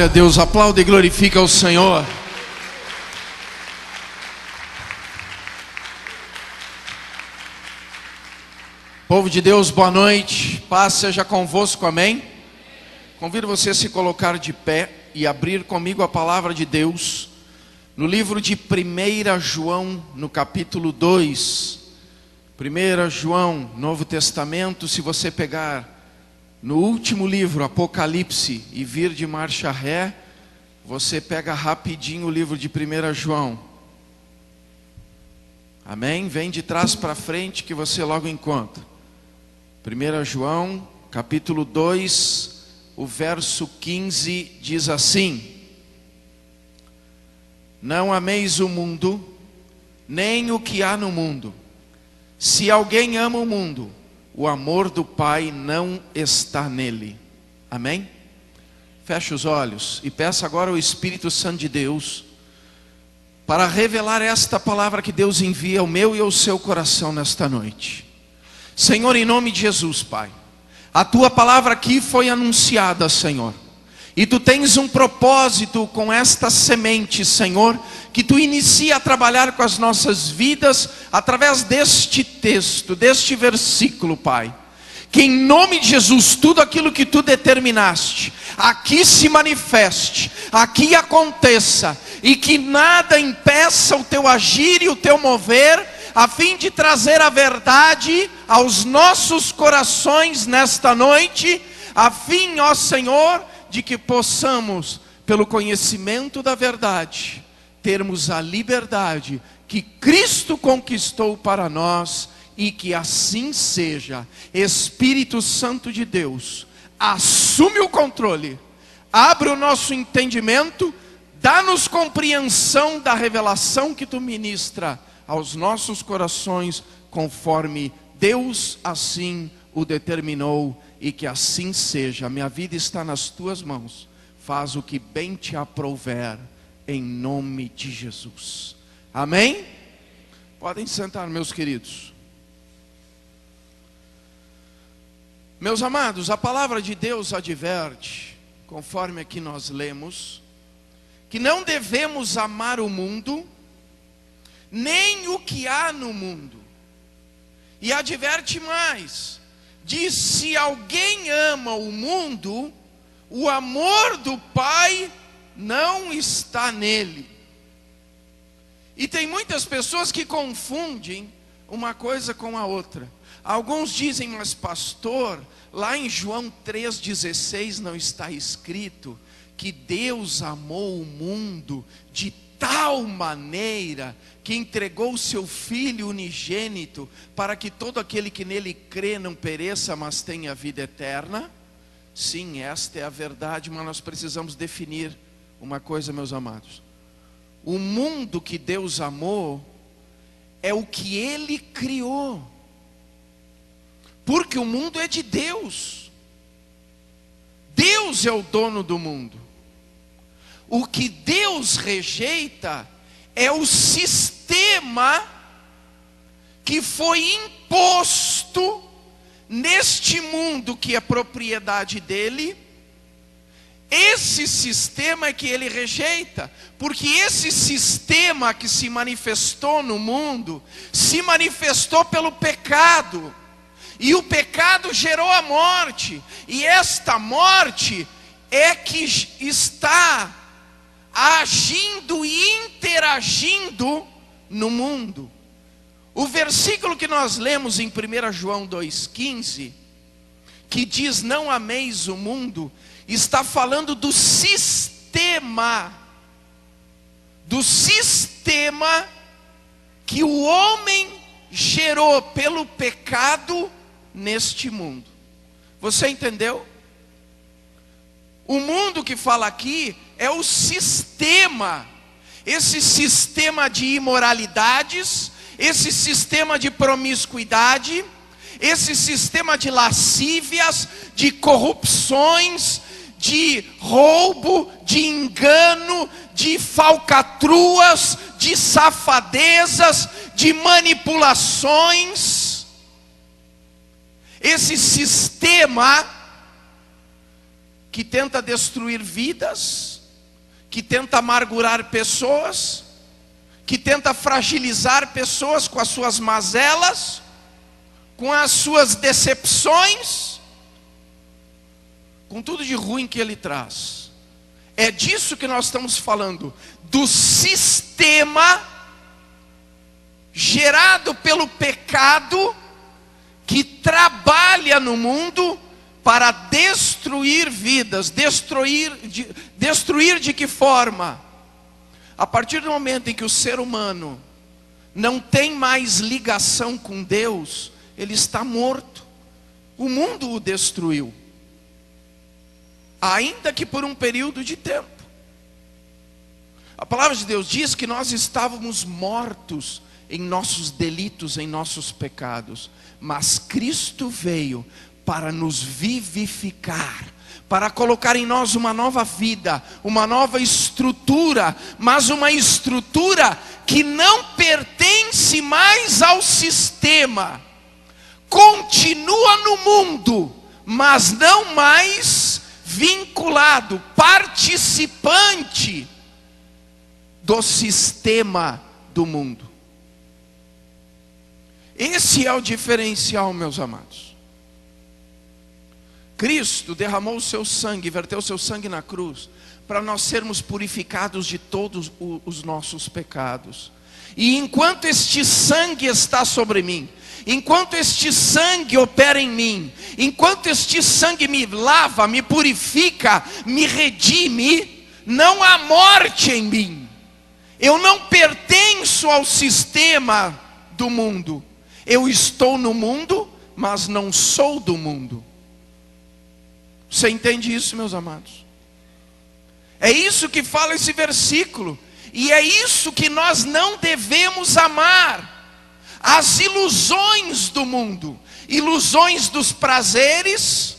Deus, aplaude e glorifica o Senhor. Povo de Deus, boa noite, paz seja convosco, amém? Convido você a se colocar de pé e abrir comigo a palavra de Deus no livro de 1 João, no capítulo 2. 1 João, Novo Testamento. Se você pegar no último livro, Apocalipse, e vir de marcha ré, você pega rapidinho o livro de 1 João. Amém? Vem de trás para frente que você logo encontra. 1 João, capítulo 2, o verso 15 diz assim: Não ameis o mundo, nem o que há no mundo. Se alguém ama o mundo, o amor do Pai não está nele. Amém? Feche os olhos e peça agora ao Espírito Santo de Deus para revelar esta palavra que Deus envia ao meu e ao seu coração nesta noite. Senhor, em nome de Jesus, Pai, a Tua palavra aqui foi anunciada, Senhor, e Tu tens um propósito com esta semente, Senhor, que Tu inicia a trabalhar com as nossas vidas através deste texto, deste versículo, Pai. Que em nome de Jesus, tudo aquilo que Tu determinaste, aqui se manifeste, aqui aconteça, e que nada impeça o Teu agir e o Teu mover, a fim de trazer a verdade aos nossos corações nesta noite, a fim, ó Senhor, de que possamos, pelo conhecimento da verdade, termos a liberdade que Cristo conquistou para nós, e que assim seja. Espírito Santo de Deus, assume o controle, abre o nosso entendimento, dá-nos compreensão da revelação que Tu ministra aos nossos corações, conforme Deus assim o determinou, e que assim seja. Minha vida está nas Tuas mãos, faz o que bem Te aprouver, em nome de Jesus, amém? Podem sentar, meus queridos. Meus amados, a palavra de Deus adverte, conforme aqui nós lemos, que não devemos amar o mundo, nem o que há no mundo. E adverte mais, diz: se alguém ama o mundo, o amor do Pai não está nele. E tem muitas pessoas que confundem uma coisa com a outra. Alguns dizem: mas pastor, lá em João 3,16 não está escrito que Deus amou o mundo de tal maneira que entregou o seu Filho unigênito, para que todo aquele que nele crê não pereça, mas tenha vida eterna? Sim, esta é a verdade, mas nós precisamos definir uma coisa, meus amados. O mundo que Deus amou é o que Ele criou, porque o mundo é de Deus. Deus é o dono do mundo. O que Deus rejeita é o sistema que foi imposto neste mundo que é propriedade dele. Esse sistema é que Ele rejeita, porque esse sistema que se manifestou no mundo, se manifestou pelo pecado, e o pecado gerou a morte, e esta morte é que está agindo e interagindo no mundo. O versículo que nós lemos em 1 João 2,15, que diz: não ameis o mundo, está falando do sistema que o homem gerou pelo pecado neste mundo. Você entendeu? O mundo que fala aqui é o sistema, esse sistema de imoralidades, esse sistema de promiscuidade, esse sistema de lascívias, de corrupções, de roubo, de engano, de falcatruas, de safadezas, de manipulações. Esse sistema que tenta destruir vidas, que tenta amargurar pessoas, que tenta fragilizar pessoas com as suas mazelas, com as suas decepções, com tudo de ruim que ele traz. É disso que nós estamos falando, do sistema gerado pelo pecado, que trabalha no mundo para destruir vidas. Destruir de que forma? A partir do momento em que o ser humano não tem mais ligação com Deus, ele está morto. O mundo o destruiu, ainda que por um período de tempo. A palavra de Deus diz que nós estávamos mortos em nossos delitos, em nossos pecados, mas Cristo veio para nos vivificar, para colocar em nós uma nova vida, uma nova estrutura, mas uma estrutura que não pertence mais ao sistema, continua no mundo, mas não mais vinculado, participante do sistema do mundo. Esse é o diferencial, meus amados. Cristo derramou o seu sangue, verteu o seu sangue na cruz, para nós sermos purificados de todos os nossos pecados. E enquanto este sangue está sobre mim, enquanto este sangue opera em mim, enquanto este sangue me lava, me purifica, me redime, não há morte em mim. Eu não pertenço ao sistema do mundo. Eu estou no mundo, mas não sou do mundo. Você entende isso, meus amados? É isso que fala esse versículo. E é isso que nós não devemos amar. As ilusões do mundo, ilusões dos prazeres,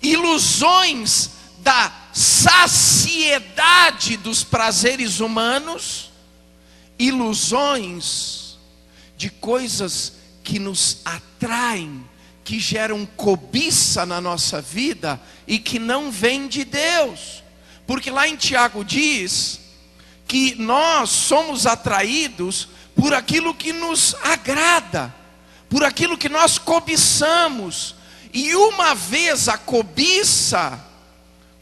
ilusões da saciedade dos prazeres humanos, ilusões de coisas que nos atraem, que geram cobiça na nossa vida e que não vem de Deus. Porque lá em Tiago diz que nós somos atraídos por aquilo que nos agrada, por aquilo que nós cobiçamos. E uma vez a cobiça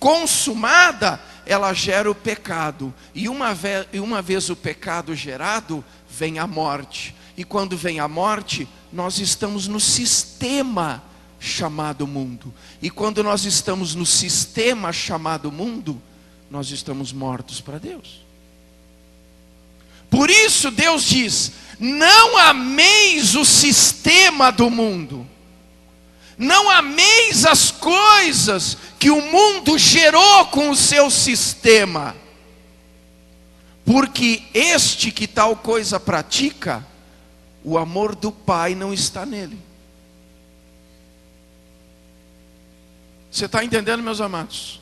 consumada, ela gera o pecado. E uma vez o pecado gerado, vem a morte. E quando vem a morte, nós estamos no sistema chamado mundo. E quando nós estamos no sistema chamado mundo, nós estamos mortos para Deus. Por isso Deus diz: não ameis o sistema do mundo, não ameis as coisas que o mundo gerou com o seu sistema, porque este que tal coisa pratica, o amor do Pai não está nele. Você está entendendo, meus amados?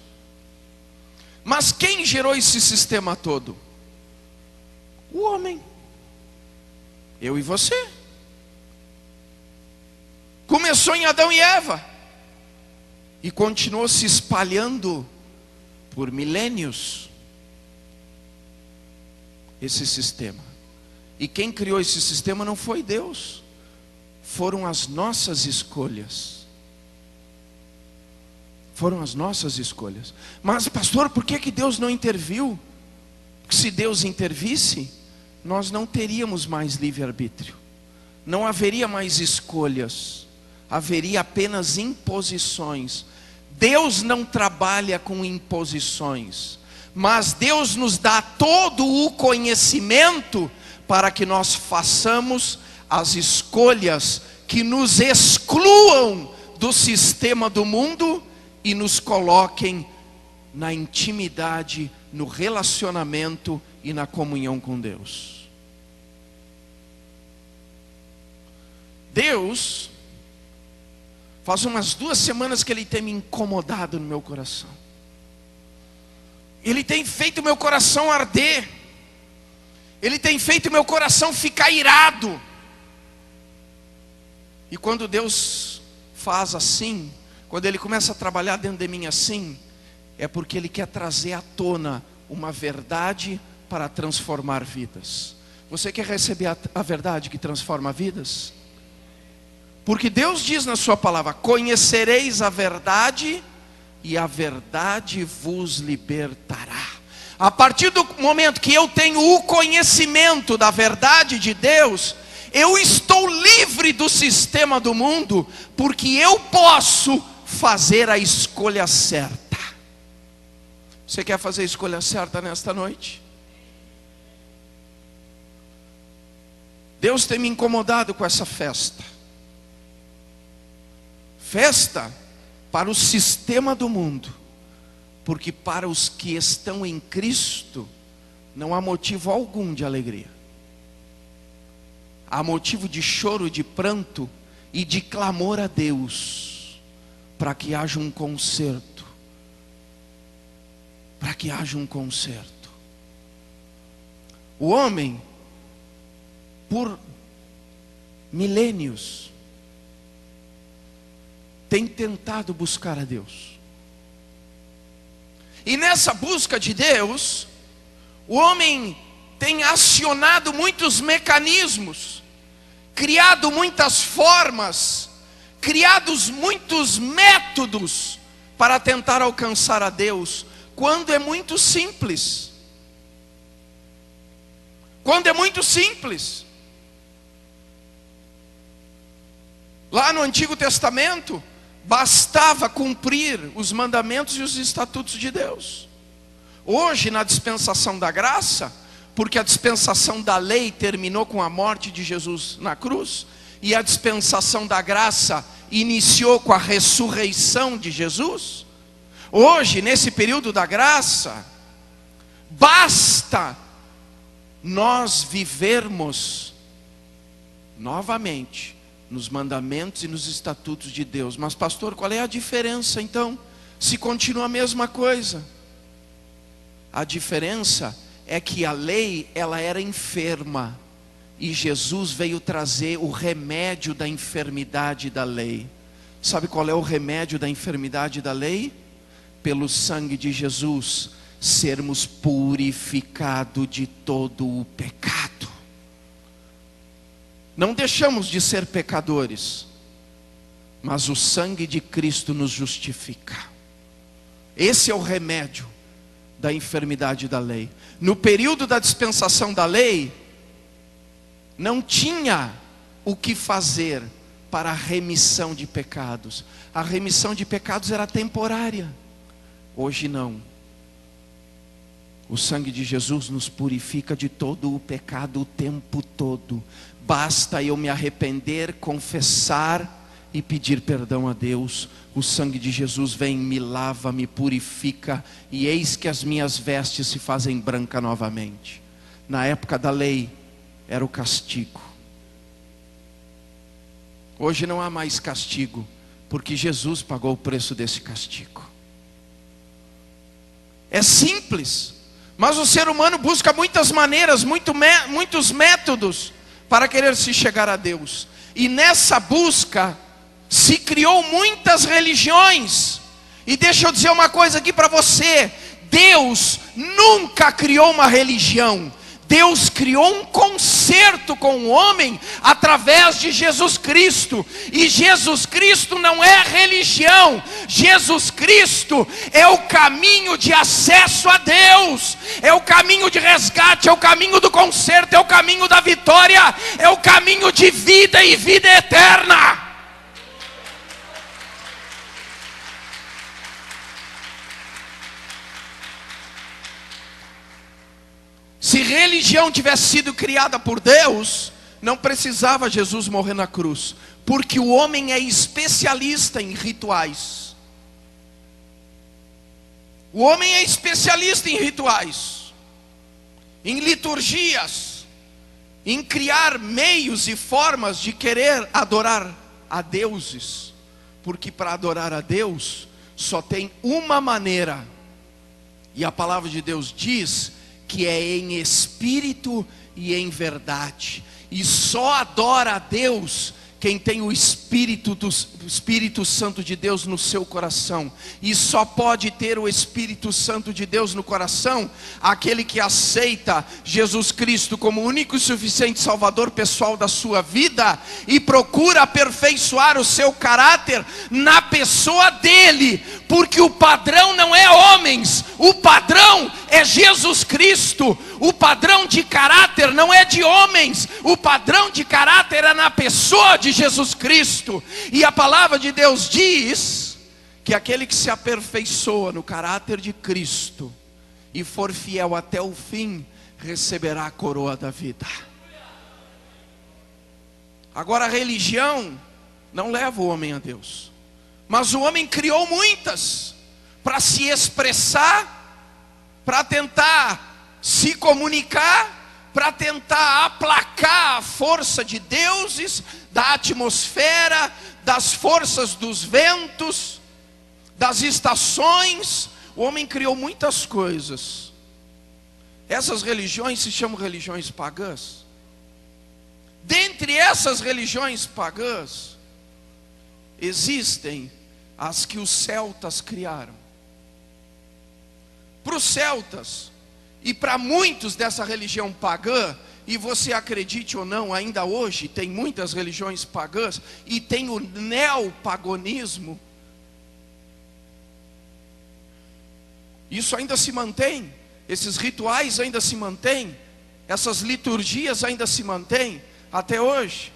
Mas quem gerou esse sistema todo? O homem. Eu e você. Começou em Adão e Eva e continuou se espalhando por milênios esse sistema. E quem criou esse sistema não foi Deus, foram as nossas escolhas. Foram as nossas escolhas. Mas pastor, por que Deus não interviu? Porque se Deus intervisse, nós não teríamos mais livre-arbítrio, não haveria mais escolhas, haveria apenas imposições. Deus não trabalha com imposições, mas Deus nos dá todo o conhecimento para que nós façamos as escolhas que nos excluam do sistema do mundo e nos coloquem na intimidade, no relacionamento e na comunhão com Deus. Deus, faz umas 2 semanas que Ele tem me incomodado no meu coração. Ele tem feito meu coração arder. Ele tem feito meu coração ficar irado. E quando Deus faz assim, quando Ele começa a trabalhar dentro de mim assim, é porque Ele quer trazer à tona uma verdade para transformar vidas. Você quer receber a verdade que transforma vidas? Porque Deus diz na sua palavra: conhecereis a verdade e a verdade vos libertará. A partir do momento que eu tenho o conhecimento da verdade de Deus, eu estou livre do sistema do mundo, porque eu posso fazer a escolha certa. Você quer fazer a escolha certa nesta noite? Deus tem me incomodado com essa festa. Festa para o sistema do mundo, porque para os que estão em Cristo não há motivo algum de alegria. Há motivo de choro, de pranto e de clamor a Deus, para que haja um conserto. Para que haja um conserto. O homem, por milênios, tem tentado buscar a Deus. E nessa busca de Deus, o homem tem acionado muitos mecanismos, criado muitas formas, criados muitos métodos para tentar alcançar a Deus, quando é muito simples. Quando é muito simples. Lá no Antigo Testamento, bastava cumprir os mandamentos e os estatutos de Deus. Hoje, na dispensação da graça, porque a dispensação da lei terminou com a morte de Jesus na cruz, e a dispensação da graça iniciou com a ressurreição de Jesus. Hoje, nesse período da graça, basta nós vivermos novamente nos mandamentos e nos estatutos de Deus. Mas pastor, qual é a diferença então, se continua a mesma coisa? A diferença é que a lei, ela era enferma, e Jesus veio trazer o remédio da enfermidade da lei. Sabe qual é o remédio da enfermidade da lei? Pelo sangue de Jesus, sermos purificados de todo o pecado. Não deixamos de ser pecadores, mas o sangue de Cristo nos justifica. Esse é o remédio da enfermidade da lei. No período da dispensação da lei, não tinha o que fazer para a remissão de pecados. A remissão de pecados era temporária. Hoje não. O sangue de Jesus nos purifica de todo o pecado o tempo todo. Basta eu me arrepender, confessar e pedir perdão a Deus. O sangue de Jesus vem, me lava, me purifica, e eis que as minhas vestes se fazem branca novamente. Na época da lei era o castigo. Hoje não há mais castigo, porque Jesus pagou o preço desse castigo. É simples, mas o ser humano busca muitas maneiras, muitos métodos para querer se chegar a Deus. E nessa busca se criou muitas religiões. E deixa eu dizer uma coisa aqui para você: Deus nunca criou uma religião. Deus criou um concerto com o homem através de Jesus Cristo. E Jesus Cristo não é religião. Jesus Cristo é o caminho de acesso a Deus. É o caminho de resgate, é o caminho do concerto, é o caminho da vitória, é o caminho de vida e vida eterna. Se religião tivesse sido criada por Deus, não precisava Jesus morrer na cruz, porque o homem é especialista em rituais. O homem é especialista em rituais, em liturgias, em criar meios e formas de querer adorar a deuses, porque para adorar a Deus só tem uma maneira, e a palavra de Deus diz que é em espírito e em verdade. E só adora a Deus quem tem o Espírito Santo de Deus no seu coração. E só pode ter o Espírito Santo de Deus no coração aquele que aceita Jesus Cristo como único e suficiente Salvador pessoal da sua vida e procura aperfeiçoar o seu caráter na pessoa dele, porque o padrão não é homens, o padrão é Jesus Cristo. O padrão de caráter não é de homens, o padrão de caráter é na pessoa de Jesus Cristo. E a palavra de Deus diz que aquele que se aperfeiçoa no caráter de Cristo e for fiel até o fim, receberá a coroa da vida. Agora, a religião não leva o homem a Deus, mas o homem criou muitas para se expressar, para tentar se comunicar, para tentar aplacar a força de deuses, da atmosfera, das forças dos ventos, das estações. O homem criou muitas coisas. Essas religiões se chamam religiões pagãs. Dentre essas religiões pagãs, existem as que os celtas criaram. Para os celtas, e para muitos dessa religião pagã, e você acredite ou não, ainda hoje tem muitas religiões pagãs, e tem o neopaganismo. Isso ainda se mantém, esses rituais ainda se mantêm, essas liturgias ainda se mantêm até hoje.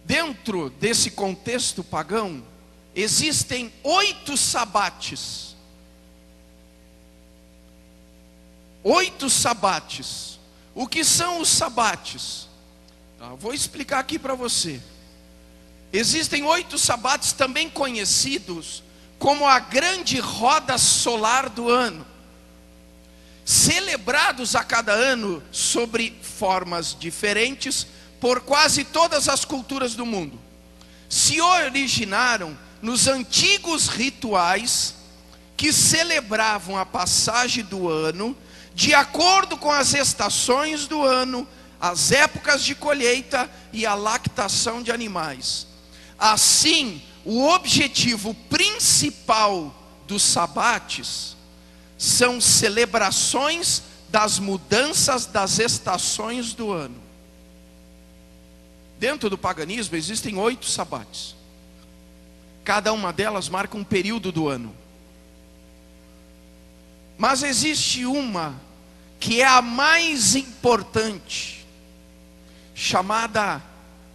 Dentro desse contexto pagão, existem 8 sabates. 8 sabates. O que são os sabates? Vou explicar aqui para você. Existem 8 sabates, também conhecidos como a grande roda solar do ano, celebrados a cada ano sobre formas diferentes por quase todas as culturas do mundo. Se originaram nos antigos rituais que celebravam a passagem do ano de acordo com as estações do ano, as épocas de colheita e a lactação de animais. Assim, o objetivo principal dos sabates são celebrações das mudanças das estações do ano. Dentro do paganismo existem 8 sabates. Cada uma delas marca um período do ano. Mas existe uma que é a mais importante, chamada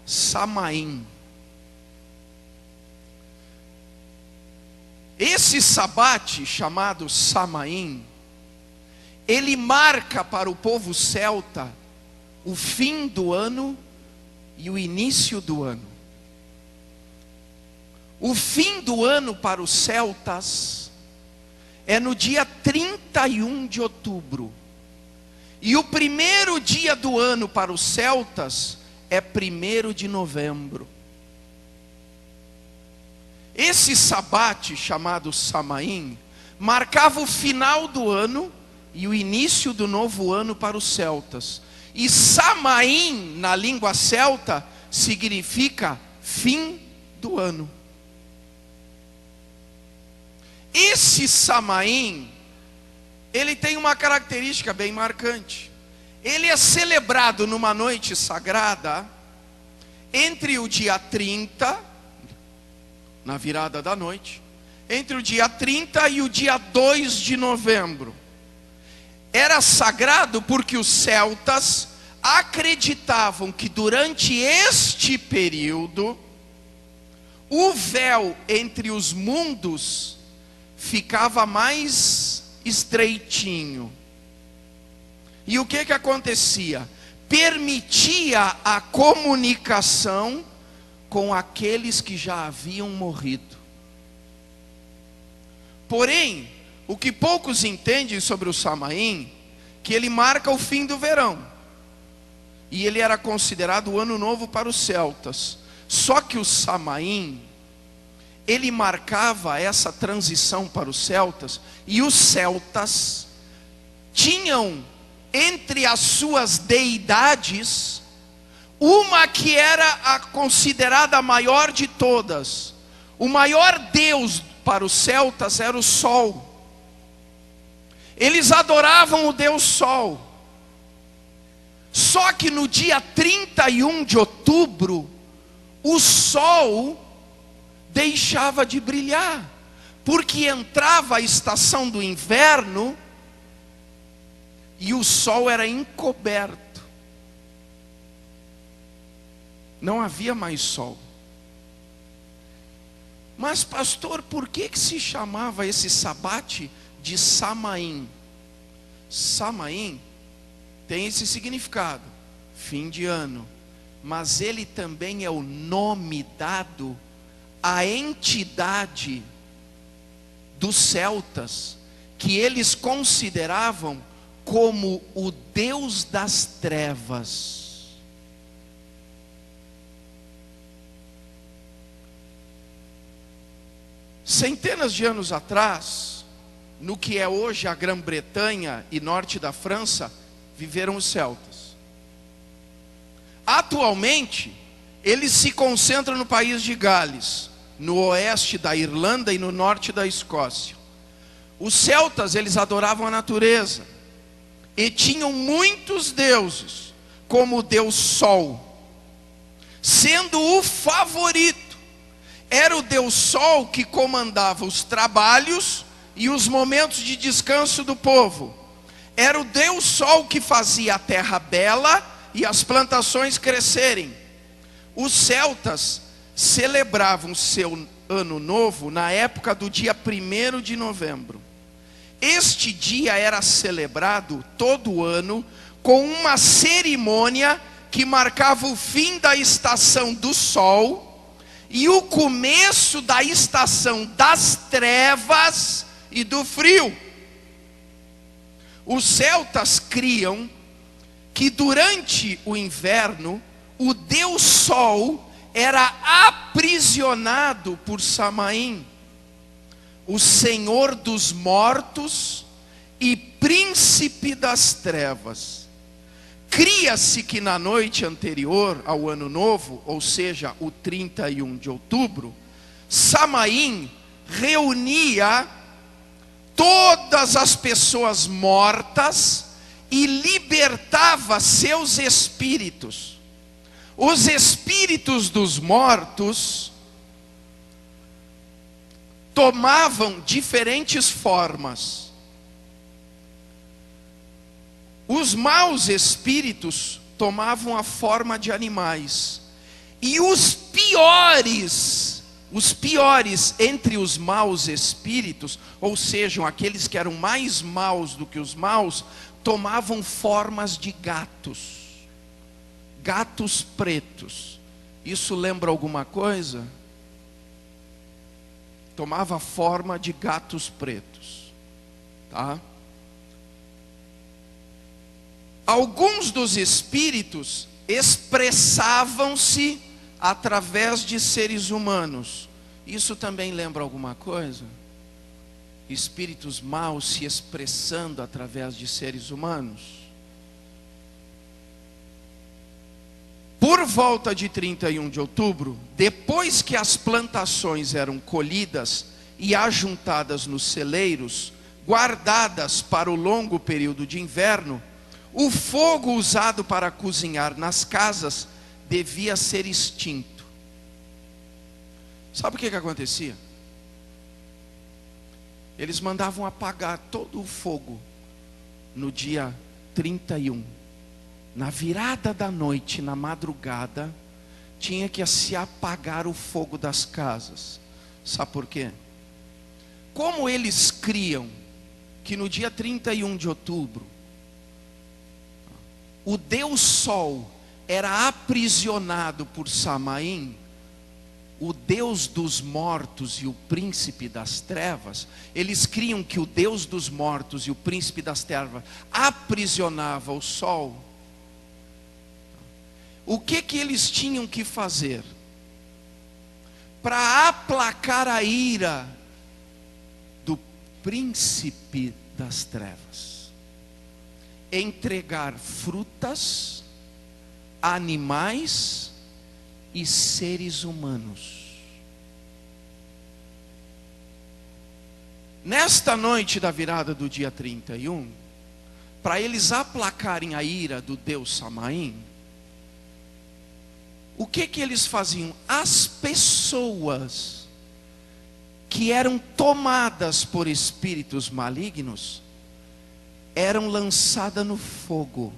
Samaim. Esse sabate, chamado Samaim, ele marca para o povo celta o fim do ano e o início do ano. O fim do ano para os celtas é no dia 31 de outubro. E o primeiro dia do ano para os celtas é 1º de novembro. Esse sabate, chamado Samaim, marcava o final do ano e o início do novo ano para os celtas. E Samaim, na língua celta, significa fim do ano. Esse Samaim, ele tem uma característica bem marcante. Ele é celebrado numa noite sagrada, entre o dia 30, na virada da noite, entre o dia 30 e o dia 2 de novembro. Era sagrado porque os celtas acreditavam que durante este período, o véu entre os mundos ficava mais estreitinho. E o que acontecia? Permitia a comunicação com aqueles que já haviam morrido. Porém, o que poucos entendem sobre o Samaim, que ele marca o fim do verão. E ele era considerado o ano novo para os celtas. Só que o Samaim, ele marcava essa transição para os celtas. E os celtas tinham entre as suas deidades uma que era a considerada a maior de todas. O maior deus para os celtas era o sol. Eles adoravam o deus sol. Só que no dia 31 de outubro, o sol deixava de brilhar, porque entrava a estação do inverno e o sol era encoberto. Não havia mais sol. Mas pastor, por que se chamava esse sabate de Samaim? Samaim tem esse significado, fim de ano. Mas ele também é o nome dado à entidade dos celtas, que eles consideravam como o Deus das trevas. Centenas de anos atrás, no que é hoje a Grã-Bretanha e norte da França, viveram os celtas. Atualmente, eles se concentram no país de Gales, no oeste da Irlanda e no norte da Escócia. Os celtas, eles adoravam a natureza e tinham muitos deuses, como o deus Sol, sendo o favorito. Era o deus Sol que comandava os trabalhos e os momentos de descanso do povo. Era o deus Sol que fazia a terra bela e as plantações crescerem. Os celtas celebravam seu ano novo na época do dia 1º de novembro. Este dia era celebrado todo ano com uma cerimônia que marcava o fim da estação do sol e o começo da estação das trevas e do frio. Os celtas criam que durante o inverno o deus Sol era aprisionado por Samaim, o senhor dos mortos e príncipe das trevas. Cria-se que na noite anterior ao ano novo, ou seja, o 31 de outubro, Samaim reunia todas as pessoas mortas e libertava seus espíritos. Os espíritos dos mortos tomavam diferentes formas. Os maus espíritos tomavam a forma de animais. E os piores entre os maus espíritos, ou seja, aqueles que eram mais maus do que os maus, tomavam formas de gatos. Gatos pretos. Isso lembra alguma coisa? Tomava forma de gatos pretos, tá? Alguns dos espíritos expressavam-se através de seres humanos. Isso também lembra alguma coisa? Espíritos maus se expressando através de seres humanos. Por volta de 31 de outubro, depois que as plantações eram colhidas e ajuntadas nos celeiros, guardadas para o longo período de inverno, o fogo usado para cozinhar nas casas devia ser extinto. Sabe o que acontecia? Eles mandavam apagar todo o fogo no dia 31. Na virada da noite, na madrugada, tinha que se apagar o fogo das casas. Sabe por quê? Como eles criam que no dia 31 de outubro, o deus Sol era aprisionado por Samaim, o deus dos mortos e o príncipe das trevas, eles criam que o deus dos mortos e o príncipe das trevas aprisionava o Sol. O que eles tinham que fazer? Para aplacar a ira do príncipe das trevas, entregar frutas animais e seres humanos. Nesta noite da virada do dia 31, para eles aplacarem a ira do deus Samaim, o que eles faziam? As pessoas que eram tomadas por espíritos malignos eram lançadas no fogo.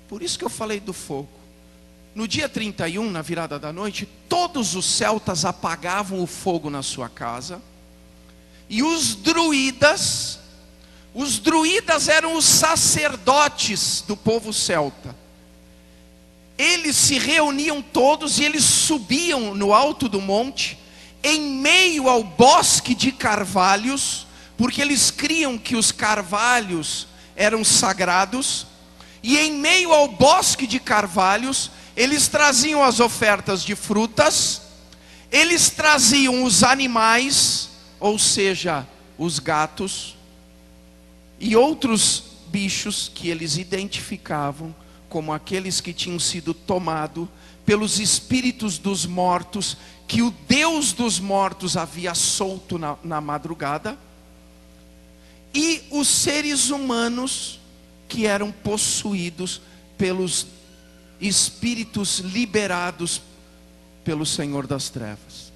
Por isso que eu falei do fogo. No dia 31, na virada da noite, todos os celtas apagavam o fogo na sua casa. E os druidas eram os sacerdotes do povo celta. Eles se reuniam todos e eles subiam no alto do monte, em meio ao bosque de carvalhos, porque eles criam que os carvalhos eram sagrados. E em meio ao bosque de carvalhos, eles traziam as ofertas de frutas, eles traziam os animais, ou seja, os gatos, e outros bichos que eles identificavam como aqueles que tinham sido tomados pelos espíritos dos mortos, que o Deus dos mortos havia solto na madrugada, e os seres humanos que eram possuídos pelos espíritos liberados pelo Senhor das Trevas.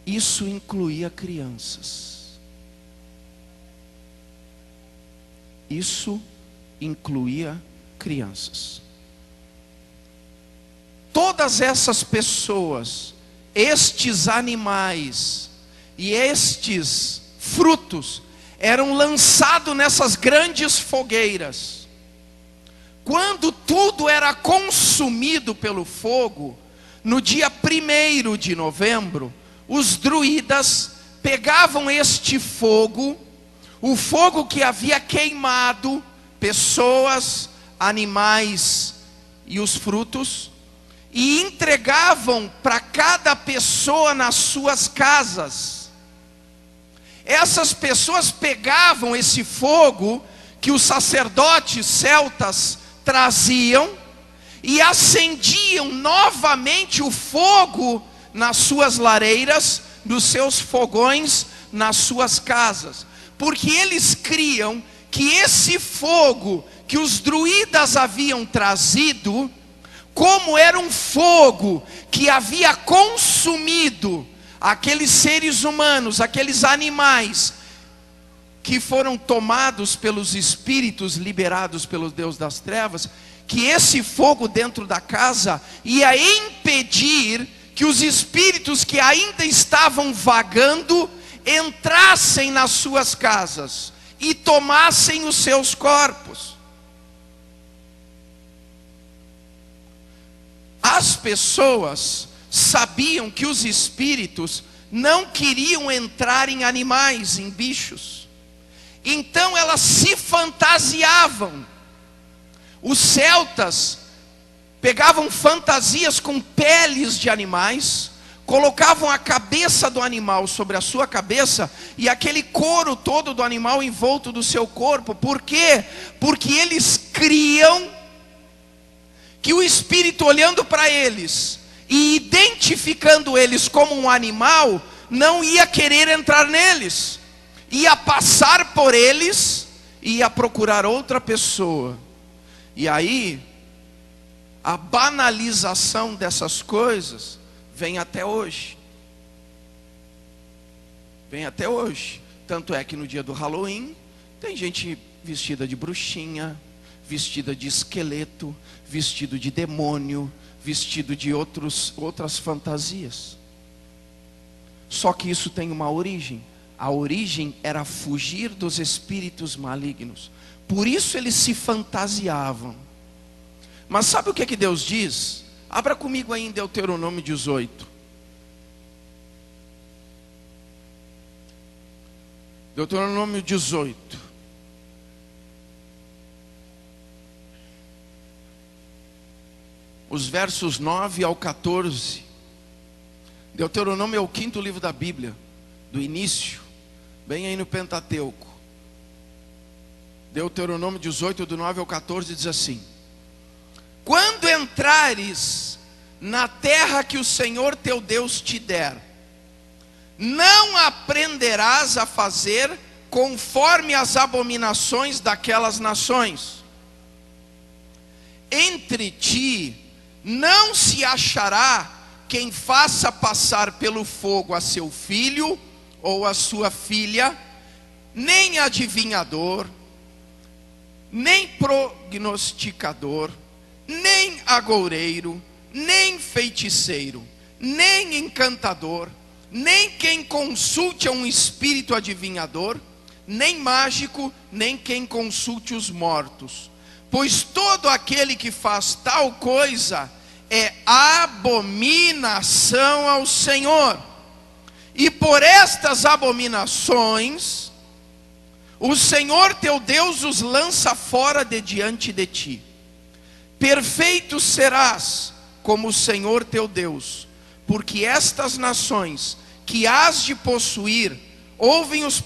Isso incluía crianças. Isso incluía crianças. Todas essas pessoas, estes animais e estes frutos eram lançados nessas grandes fogueiras. Quando tudo era consumido pelo fogo, no dia 1º de novembro, os druidas pegavam este fogo, o fogo que havia queimado pessoas, animais e os frutos, e entregavam para cada pessoa nas suas casas. Essas pessoas pegavam esse fogo que os sacerdotes celtas traziam e acendiam novamente o fogo nas suas lareiras, nos seus fogões, nas suas casas, porque eles criam que esse fogo que os druidas haviam trazido, como era um fogo que havia consumido aqueles seres humanos, aqueles animais que foram tomados pelos espíritos liberados pelo Deus das Trevas, que esse fogo dentro da casa ia impedir que os espíritos que ainda estavam vagando entrassem nas suas casas e tomassem os seus corpos. As pessoas sabiam que os espíritos não queriam entrar em animais, em bichos. Então elas se fantasiavam. Os celtas pegavam fantasias com peles de animais, colocavam a cabeça do animal sobre a sua cabeça e aquele couro todo do animal envolto do seu corpo. Por quê? Porque eles criam que o espírito, olhando para eles e identificando eles como um animal, não ia querer entrar neles, ia passar por eles e ia procurar outra pessoa. E aí a banalização dessas coisas vem até hoje. Vem até hoje. Tanto é que no dia do Halloween tem gente vestida de bruxinha, vestida de esqueleto, vestido de demônio, vestido de outras fantasias. Só que isso tem uma origem. A origem era fugir dos espíritos malignos. Por isso eles se fantasiavam. Mas sabe o que Deus diz? Abra comigo aí em Deuteronômio 18. Deuteronômio 18. Os versos 9 ao 14. Deuteronômio é o 5º livro da Bíblia, do início, bem aí no Pentateuco. Deuteronômio 18, do 9 ao 14 diz assim: quando entrares na terra que o Senhor teu Deus te der, não aprenderás a fazer conforme as abominações daquelas nações. Entre ti não se achará quem faça passar pelo fogo a seu filho ou a sua filha, nem adivinhador, nem prognosticador, nem agoureiro, nem feiticeiro, nem encantador, nem quem consulte a um espírito adivinhador, nem mágico, nem quem consulte os mortos. Pois todo aquele que faz tal coisa é abominação ao Senhor. E por estas abominações, o Senhor teu Deus os lança fora de diante de ti. Perfeito serás como o Senhor teu Deus, porque estas nações que hás de possuir, ouvem os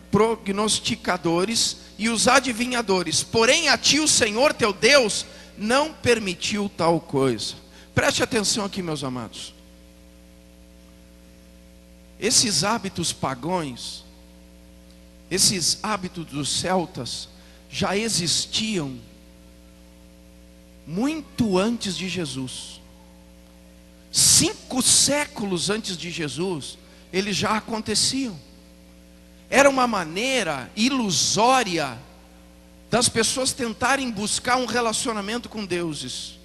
prognosticadores e os adivinhadores, porém a ti o Senhor teu Deus não permitiu tal coisa. Preste atenção aqui, meus amados. Esses hábitos pagãos, esses hábitos dos celtas, já existiam muito antes de Jesus. 5 séculos antes de Jesus, eles já aconteciam. Era uma maneira ilusória das pessoas tentarem buscar um relacionamento com deuses.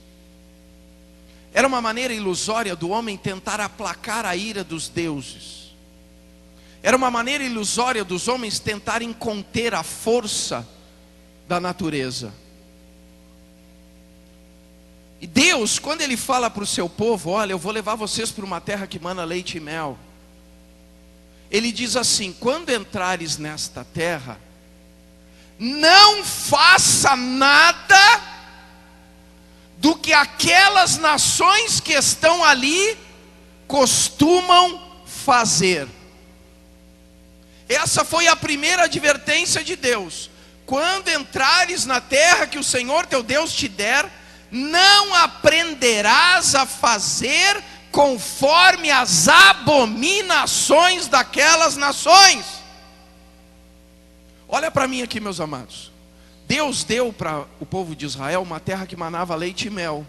Era uma maneira ilusória do homem tentar aplacar a ira dos deuses. Era uma maneira ilusória dos homens tentarem conter a força da natureza. E Deus, quando Ele fala para o seu povo: olha, eu vou levar vocês para uma terra que mana leite e mel, Ele diz assim: quando entrares nesta terra, não faça nada do que aquelas nações que estão ali costumam fazer. Essa foi a primeira advertência de Deus: quando entrares na terra que o Senhor teu Deus te der, não aprenderás a fazer conforme as abominações daquelas nações. Olha para mim aqui, meus amados. Deus deu para o povo de Israel uma terra que manava leite e mel.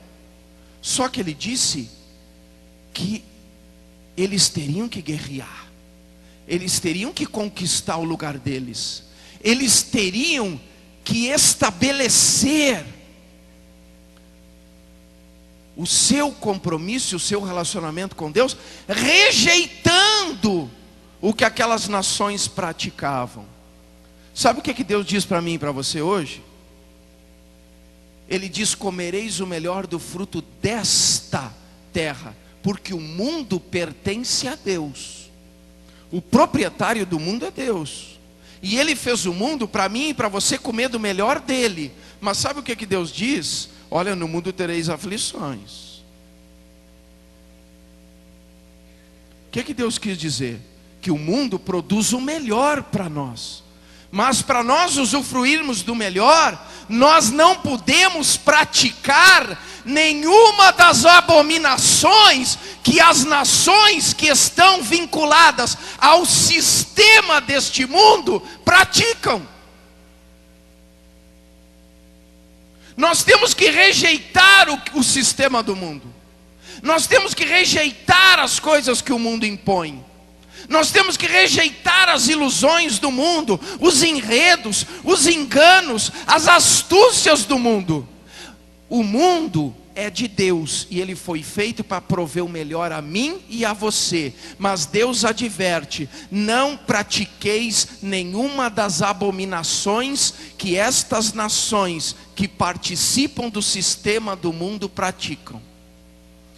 Só que Ele disse que eles teriam que guerrear. Eles teriam que conquistar o lugar deles. Eles teriam que estabelecer o seu compromisso, o seu relacionamento com Deus, rejeitando o que aquelas nações praticavam. Sabe o que Deus diz para mim e para você hoje? Ele diz: comereis o melhor do fruto desta terra, porque o mundo pertence a Deus. O proprietário do mundo é Deus, e Ele fez o mundo para mim e para você comer do melhor dele. Mas sabe o que Deus diz? Olha, no mundo tereis aflições. O que Deus quis dizer? Que o mundo produz o melhor para nós, mas para nós usufruirmos do melhor, nós não podemos praticar nenhuma das abominações que as nações que estão vinculadas ao sistema deste mundo praticam. Nós temos que rejeitar o sistema do mundo. Nós temos que rejeitar as coisas que o mundo impõe. Nós temos que rejeitar as ilusões do mundo, os enredos, os enganos, as astúcias do mundo. O mundo é de Deus e ele foi feito para prover o melhor a mim e a você. Mas Deus adverte: não pratiqueis nenhuma das abominações que estas nações que participam do sistema do mundo praticam.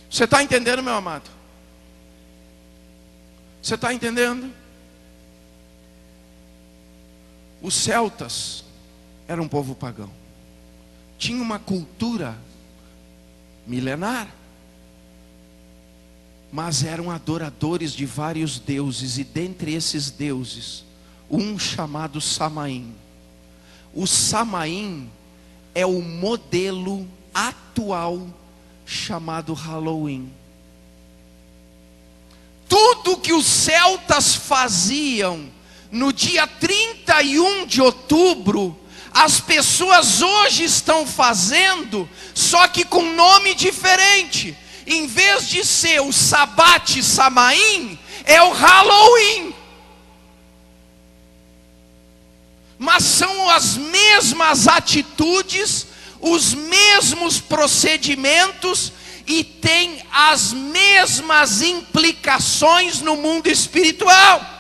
Você está entendendo, meu amado? Você está entendendo? Os celtas eram um povo pagão, tinha uma cultura milenar, mas eram adoradores de vários deuses, e dentre esses deuses, um chamado Samaim. O Samaim é o modelo atual chamado Halloween. Tudo que os celtas faziam no dia 31 de outubro, as pessoas hoje estão fazendo, só que com nome diferente. Em vez de ser o Sabate Samaim, é o Halloween. Mas são as mesmas atitudes, os mesmos procedimentos e tem as mesmas implicações no mundo espiritual.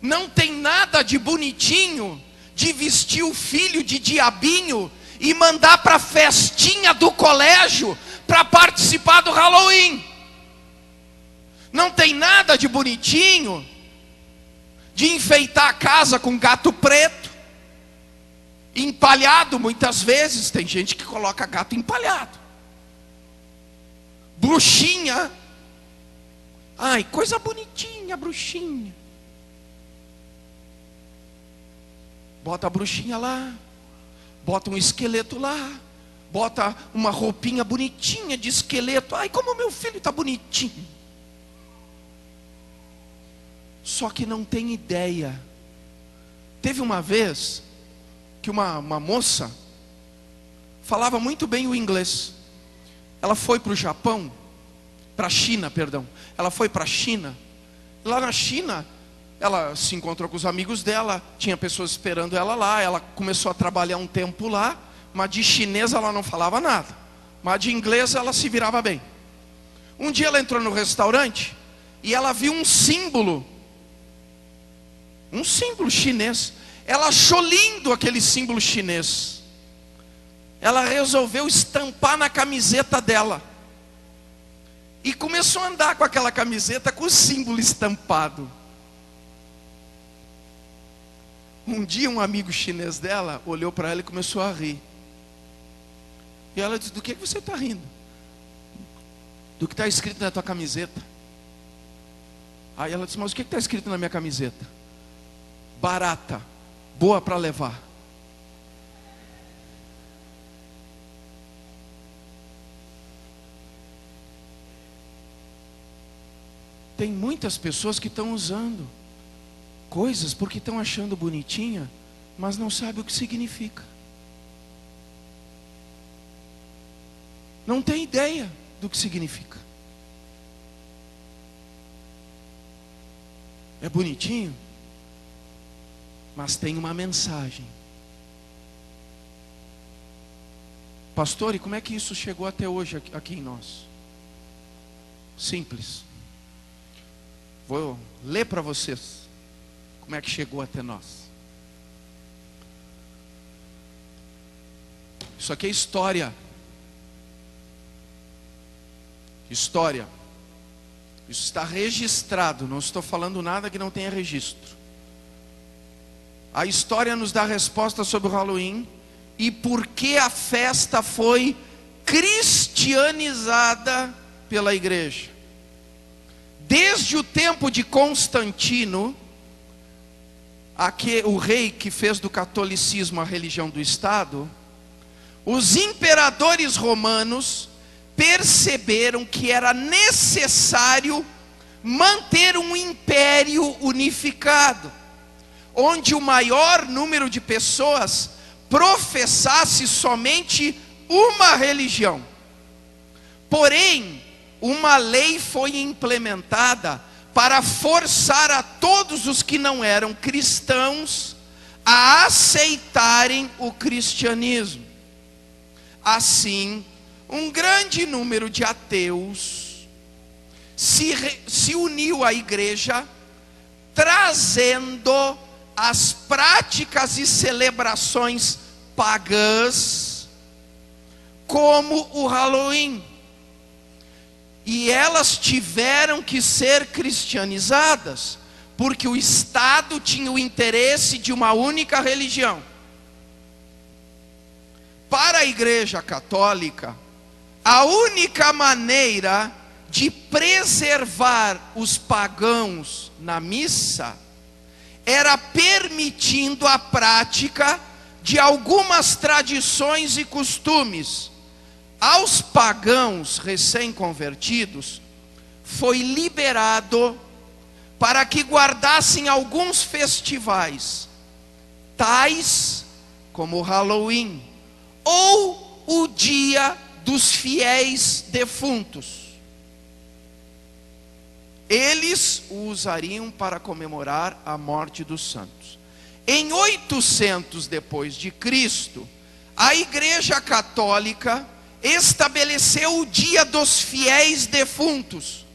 Não tem nada de bonitinho de vestir o filho de diabinho e mandar para a festinha do colégio para participar do Halloween. Não tem nada de bonitinho de enfeitar a casa com gato preto, empalhado muitas vezes. Tem gente que coloca gato empalhado, bruxinha. Ai, coisa bonitinha, bruxinha. Bota a bruxinha lá, bota um esqueleto lá, bota uma roupinha bonitinha de esqueleto. Ai, como meu filho está bonitinho. Só que não tem ideia. Teve uma vez que uma moça falava muito bem o inglês. Ela foi para o Japão, para a China, perdão. Ela foi para a China. Lá na China, ela se encontrou com os amigos dela, tinha pessoas esperando ela lá. Ela começou a trabalhar um tempo lá, mas de chinês ela não falava nada, mas de inglês ela se virava bem. Um dia ela entrou no restaurante e ela viu um símbolo chinês. Ela achou lindo aquele símbolo chinês. Ela resolveu estampar na camiseta dela e começou a andar com aquela camiseta com o símbolo estampado. Um dia um amigo chinês dela olhou para ela e começou a rir. E ela disse: do que você está rindo? Do que está escrito na tua camiseta. Aí ela disse: mas o que está escrito na minha camiseta? Barata, boa para levar. Tem muitas pessoas que estão usando coisas porque estão achando bonitinha, mas não sabem o que significa. Não tem ideia do que significa. É bonitinho, mas tem uma mensagem. Pastor, e como é que isso chegou até hoje aqui em nós? Simples. Vou ler para vocês como é que chegou até nós. Isso aqui é história. História. Isso está registrado. Não estou falando nada que não tenha registro. A história nos dá resposta sobre o Halloween e por que a festa foi cristianizada pela igreja. Desde o tempo de Constantino, o rei que fez do catolicismo a religião do Estado, os imperadores romanos perceberam que era necessário manter um império unificado, onde o maior número de pessoas professasse somente uma religião. Porém, uma lei foi implementada para forçar a todos os que não eram cristãos a aceitarem o cristianismo. Assim, um grande número de ateus se uniu à igreja, trazendo as práticas e celebrações pagãs, como o Halloween. E elas tiveram que ser cristianizadas, porque o Estado tinha o interesse de uma única religião. Para a Igreja Católica, a única maneira de preservar os pagãos na missa era permitindo a prática de algumas tradições e costumes. Aos pagãos recém-convertidos, foi liberado para que guardassem alguns festivais, tais como o Halloween, ou o Dia dos Fiéis Defuntos. Eles o usariam para comemorar a morte dos santos. Em 800 depois de Cristo, a Igreja Católica estabeleceu o Dia dos Fiéis Defuntos,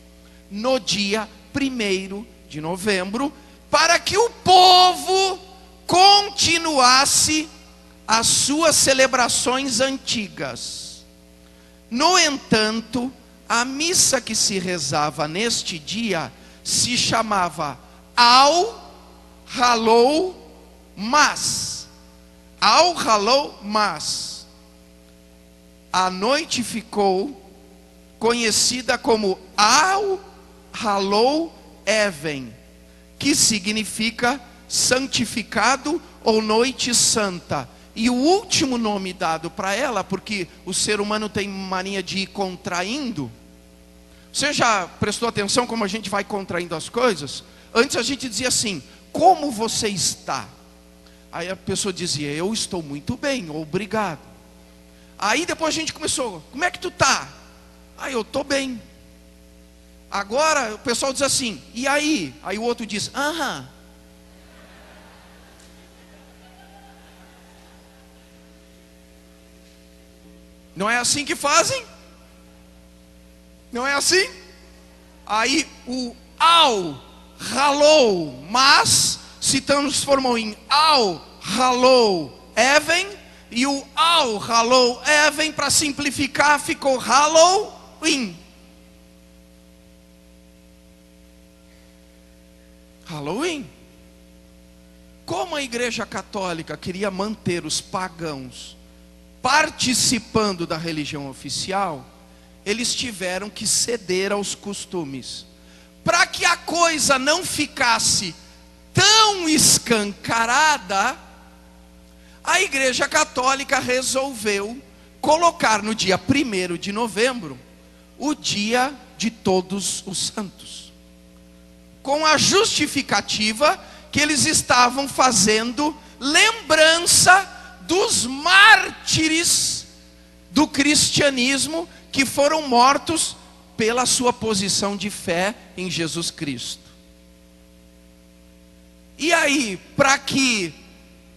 no dia 1º de novembro, para que o povo continuasse as suas celebrações antigas. No entanto, a missa que se rezava neste dia se chamava All Hallow Mass. All Hallow Mass. A noite ficou conhecida como All Hallow Even, que significa santificado ou noite santa. E o último nome dado para ela, porque o ser humano tem mania de ir contraindo. Você já prestou atenção como a gente vai contraindo as coisas? Antes a gente dizia assim: como você está? Aí a pessoa dizia: eu estou muito bem, obrigado. Aí depois a gente começou: como é que tu tá? Ah, eu estou bem. Agora o pessoal diz assim: e aí? Aí o outro diz: aham. Não é assim que fazem? Não é assim? Aí o All Hallow Mass se transformou em All Hallow Even, e o All Hallow Even, para simplificar, ficou Halloween. Halloween. Como a Igreja Católica queria manter os pagãos participando da religião oficial, eles tiveram que ceder aos costumes. Para que a coisa não ficasse tão escancarada, a Igreja Católica resolveu colocar no dia 1º de novembro o dia de Todos os Santos, com a justificativa que eles estavam fazendo lembrança dos mártires do cristianismo, que foram mortos pela sua posição de fé em Jesus Cristo. E aí, para que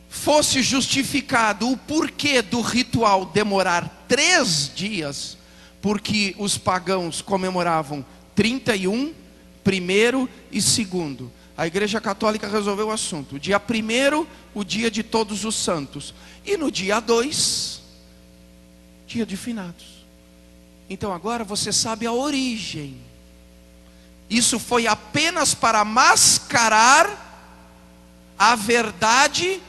fosse justificado o porquê do ritual demorar 3 dias, porque os pagãos comemoravam 31, 1º e 2º. A Igreja Católica resolveu o assunto. O dia 1º, o dia de Todos os Santos. E no dia 2, dia de Finados. Então agora você sabe a origem. Isso foi apenas para mascarar a verdade,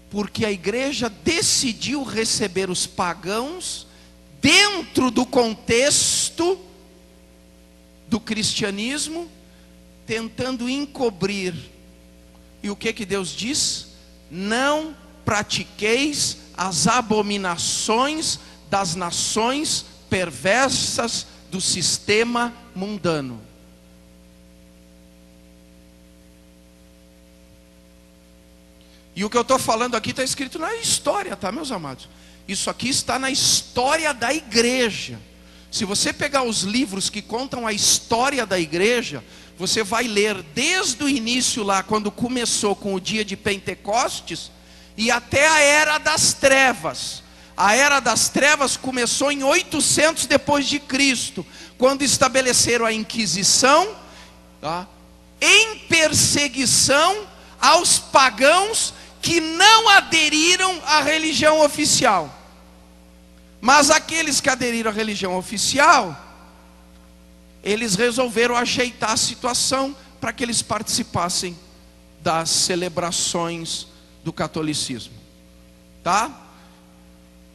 porque a igreja decidiu receber os pagãos dentro do contexto do cristianismo, tentando encobrir. E o que Deus diz? Não pratiqueis as abominações das nações perversas do sistema mundano. E o que eu estou falando aqui está escrito na história, tá, meus amados? Isso aqui está na história da igreja. Se você pegar os livros que contam a história da igreja, você vai ler desde o início lá, quando começou com o dia de Pentecostes, e até a Era das Trevas. A Era das Trevas começou em 800 depois de Cristo, quando estabeleceram a Inquisição, tá? Em perseguição aos pagãos que não aderiram à religião oficial. Mas aqueles que aderiram à religião oficial, eles resolveram ajeitar a situação para que eles participassem das celebrações do catolicismo, tá?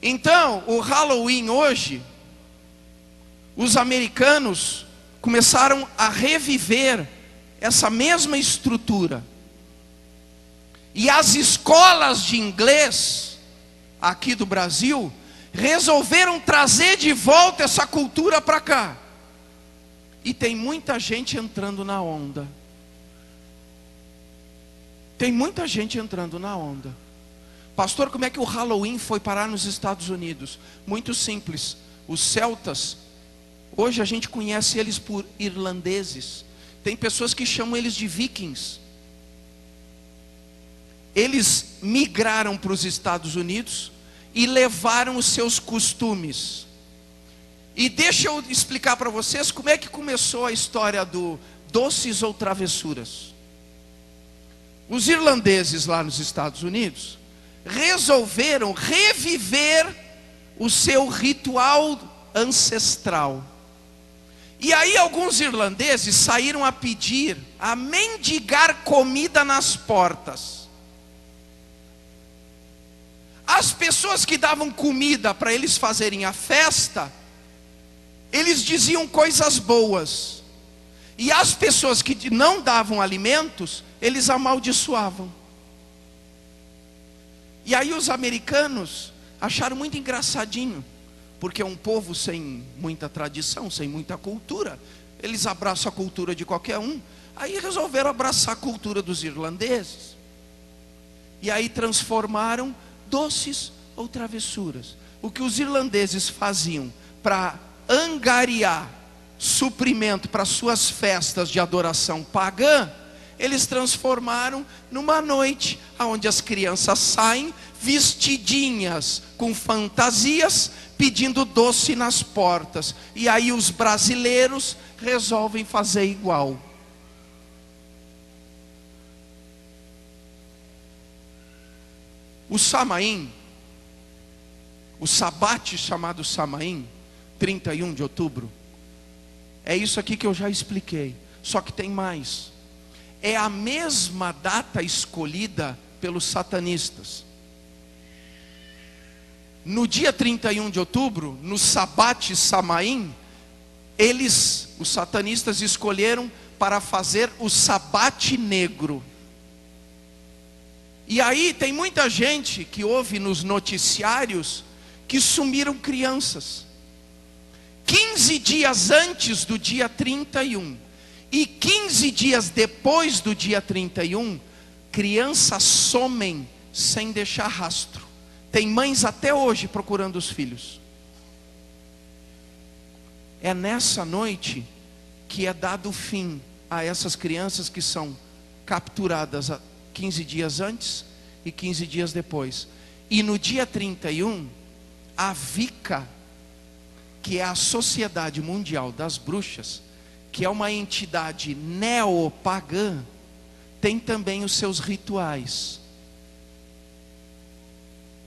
Então, o Halloween hoje, os americanos começaram a reviver essa mesma estrutura. E as escolas de inglês aqui do Brasil resolveram trazer de volta essa cultura para cá. E tem muita gente entrando na onda. Tem muita gente entrando na onda. Pastor, como é que o Halloween foi parar nos Estados Unidos? Muito simples. Os celtas, hoje a gente conhece eles por irlandeses. Tem pessoas que chamam eles de vikings. Eles migraram para os Estados Unidos e levaram os seus costumes. E deixa eu explicar para vocês como é que começou a história do doces ou travessuras. Os irlandeses lá nos Estados Unidos resolveram reviver o seu ritual ancestral. E aí alguns irlandeses saíram a pedir, a mendigar comida nas portas. As pessoas que davam comida para eles fazerem a festa, eles diziam coisas boas. E as pessoas que não davam alimentos, eles amaldiçoavam. E aí os americanos acharam muito engraçadinho, porque é um povo sem muita tradição, sem muita cultura. Eles abraçam a cultura de qualquer um. Aí resolveram abraçar a cultura dos irlandeses. E aí transformaram doces ou travessuras. O que os irlandeses faziam para angariar suprimento para suas festas de adoração pagã, eles transformaram numa noite onde as crianças saem vestidinhas com fantasias, pedindo doce nas portas. E aí os brasileiros resolvem fazer igual. O Samaim, o sabate chamado Samaim, 31 de outubro, é isso aqui que eu já expliquei, só que tem mais. É a mesma data escolhida pelos satanistas. No dia 31 de outubro, no sabate Samaim, os satanistas escolheram para fazer o sabate negro. E aí tem muita gente que ouve nos noticiários que sumiram crianças. 15 dias antes do dia 31 e 15 dias depois do dia 31, crianças somem sem deixar rastro. Tem mães até hoje procurando os filhos. É nessa noite que é dado fim a essas crianças que são capturadas 15 dias antes e 15 dias depois. E no dia 31, a Wicca, que é a Sociedade Mundial das Bruxas, que é uma entidade neopagã, tem também os seus rituais.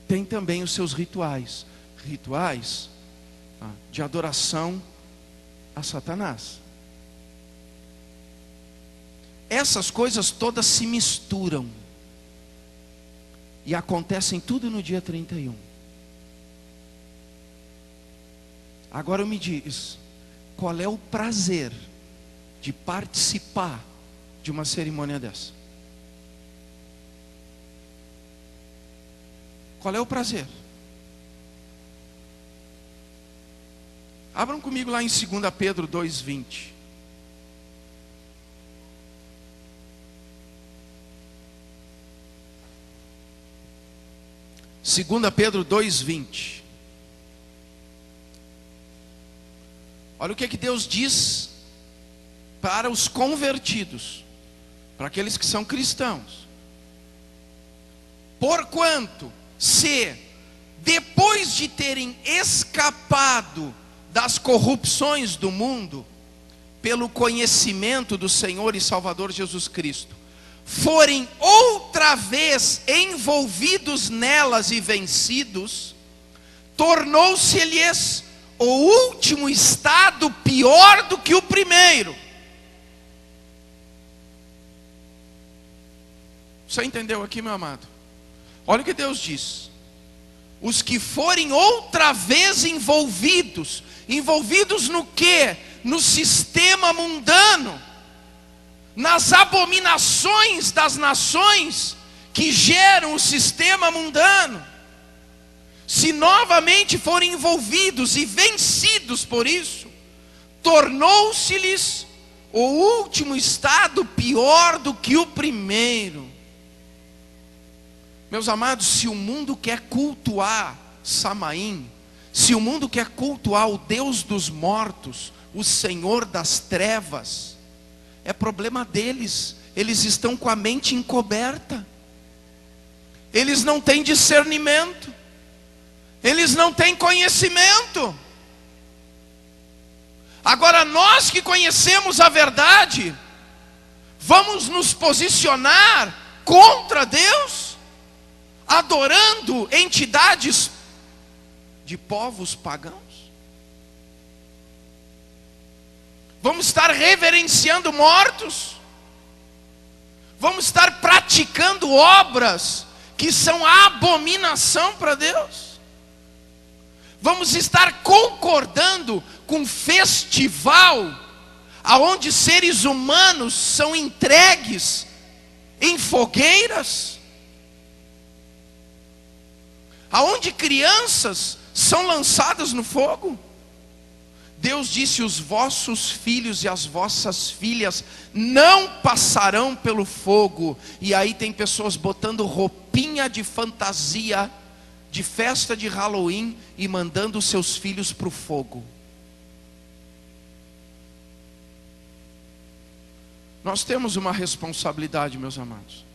Tem também os seus rituais. Rituais de adoração a Satanás. Essas coisas todas se misturam. E acontecem tudo no dia 31. Agora me diz, qual é o prazer de participar de uma cerimônia dessa? Qual é o prazer? Abram comigo lá em 2 Pedro 2:20. Segunda Pedro 2:20. Olha o que Deus diz para os convertidos, para aqueles que são cristãos. Porquanto, se depois de terem escapado das corrupções do mundo, pelo conhecimento do Senhor e Salvador Jesus Cristo, forem outra vez envolvidos nelas e vencidos, tornou-se-lhes o último estado pior do que o primeiro. Você entendeu aqui, meu amado? Olha o que Deus diz. Os que forem outra vez envolvidos no quê? No sistema mundano. nas abominações das nações que geram o sistema mundano, se novamente forem envolvidos e vencidos por isso, tornou-se-lhes o último estado pior do que o primeiro. Meus amados, se o mundo quer cultuar Samaim, se o mundo quer cultuar o Deus dos mortos, o Senhor das trevas, é problema deles. Eles estão com a mente encoberta, eles não têm discernimento, eles não têm conhecimento. Agora nós que conhecemos a verdade, vamos nos posicionar contra Deus, adorando entidades de povos pagãos? Vamos estar reverenciando mortos? Vamos estar praticando obras que são abominação para Deus? Vamos estar concordando com festival aonde seres humanos são entregues em fogueiras, aonde crianças são lançadas no fogo? Deus disse: os vossos filhos e as vossas filhas não passarão pelo fogo. E aí tem pessoas botando roupinha de fantasia, de festa de Halloween, e mandando os seus filhos para o fogo. Nós temos uma responsabilidade, meus amados.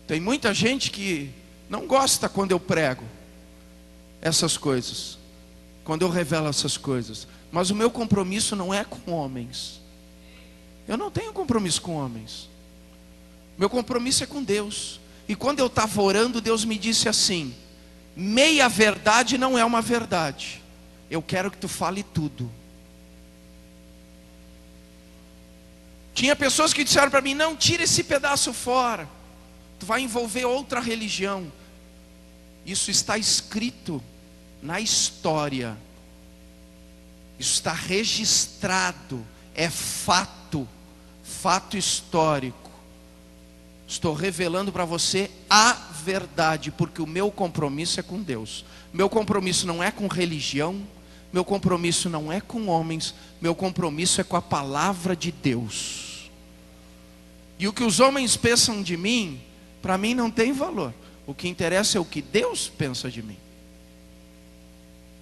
Tem muita gente que não gosta quando eu prego essas coisas, quando eu revelo essas coisas. Mas o meu compromisso não é com homens. Eu não tenho compromisso com homens. Meu compromisso é com Deus. E quando eu estava orando, Deus me disse assim: meia verdade não é uma verdade. Eu quero que tu fale tudo. Tinha pessoas que disseram para mim: não, tira esse pedaço fora, tu vai envolver outra religião. Isso está escrito na história, isso está registrado, é fato, fato histórico. Estou revelando para você a verdade, porque o meu compromisso é com Deus. Meu compromisso não é com religião, meu compromisso não é com homens, meu compromisso é com a palavra de Deus. E o que os homens pensam de mim, para mim não tem valor. O que interessa é o que Deus pensa de mim.